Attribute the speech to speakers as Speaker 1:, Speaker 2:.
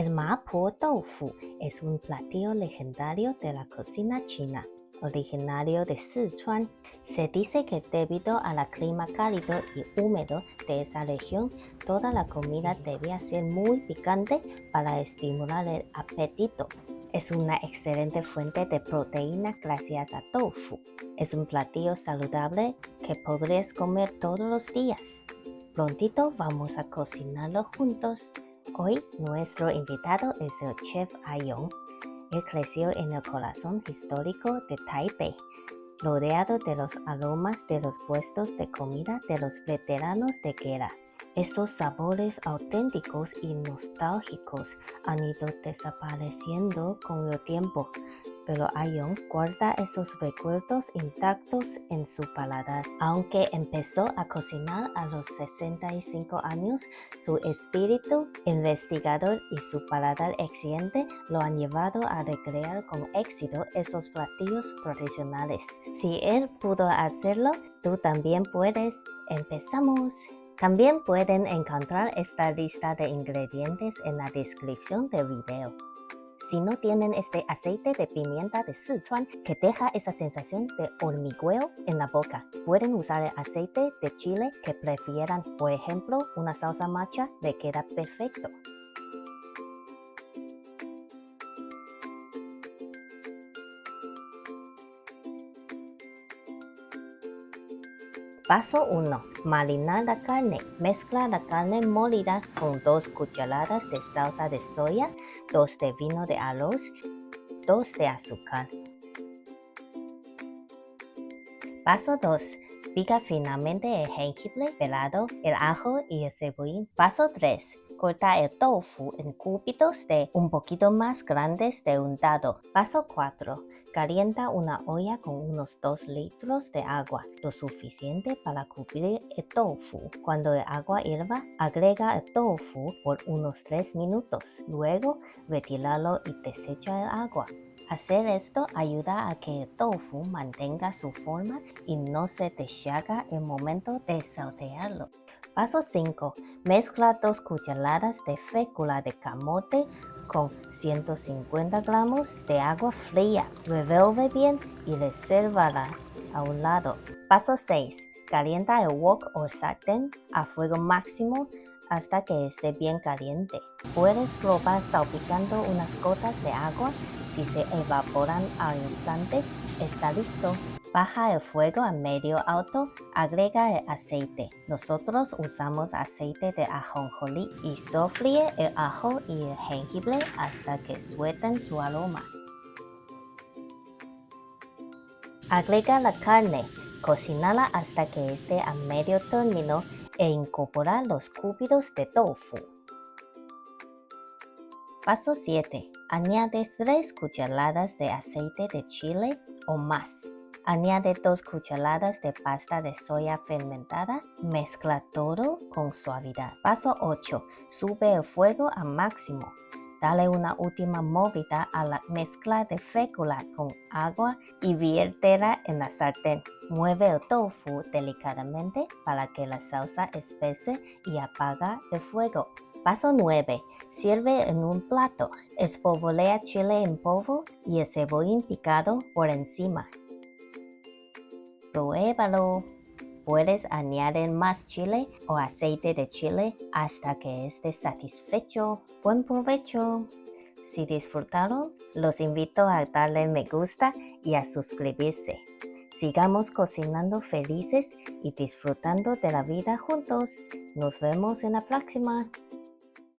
Speaker 1: El Mapo Tofu es un platillo legendario de la cocina china, originario de Sichuan. Se dice que debido al clima cálido y húmedo de esa región, toda la comida debía ser muy picante para estimular el apetito. Es una excelente fuente de proteína gracias a tofu. Es un platillo saludable que podrías comer todos los días. Prontito vamos a cocinarlo juntos. Hoy nuestro invitado es el chef Ayong. Él creció en el corazón histórico de Taipei, rodeado de los aromas de los puestos de comida de los veteranos de guerra. Esos sabores auténticos y nostálgicos han ido desapareciendo con el tiempo, pero Ayong guarda esos recuerdos intactos en su paladar. Aunque empezó a cocinar a los 65 años, su espíritu investigador y su paladar exigente lo han llevado a recrear con éxito esos platillos tradicionales. Si él pudo hacerlo, tú también puedes. ¡Empezamos! También pueden encontrar esta lista de ingredientes en la descripción del video. Si no tienen este aceite de pimienta de Sichuan que deja esa sensación de hormigueo en la boca, pueden usar el aceite de chile que prefieran. Por ejemplo, una salsa macha le queda perfecto. Paso 1. Marinar la carne. Mezcla la carne molida con 2 cucharadas de salsa de soya, 2 de vino de arroz, 2 de azúcar. Paso 2. Pica finamente el jengibre pelado, el ajo y el cebollín. Paso 3. Corta el tofu en cubitos de un poquito más grandes de un dado. Paso 4. Calienta una olla con unos 2 litros de agua, lo suficiente para cubrir el tofu. Cuando el agua hirva, agrega el tofu por unos 3 minutos. Luego, retíralo y desecha el agua. Hacer esto ayuda a que el tofu mantenga su forma y no se deshaga en el momento de saltearlo. Paso 5. Mezcla 2 cucharadas de fécula de camote con 150 gramos de agua fría. Revuelve bien y resérvala a un lado. Paso 6. Calienta el wok o sartén a fuego máximo hasta que esté bien caliente. Puedes probar salpicando unas gotas de agua. Si se evaporan al instante, está listo. Baja el fuego a medio alto, agrega el aceite. Nosotros usamos aceite de ajonjolí y sofríe el ajo y el jengibre hasta que suelten su aroma. Agrega la carne, cocínala hasta que esté a medio término e incorpora los cubitos de tofu. Paso 7. Añade 3 cucharadas de aceite de chile o más. Añade 2 cucharadas de pasta de soya fermentada. Mezcla todo con suavidad. Paso 8. Sube el fuego a máximo. Dale una última movida a la mezcla de fécula con agua y viértela en la sartén. Mueve el tofu delicadamente para que la salsa espese y apaga el fuego. Paso 9. Sirve en un plato. Espolvorea chile en polvo y el cebollín picado por encima. Pruébalo. Puedes añadir más chile o aceite de chile hasta que estés satisfecho. ¡Buen provecho! Si disfrutaron, los invito a darle me gusta y a suscribirse. Sigamos cocinando felices y disfrutando de la vida juntos. Nos vemos en la próxima.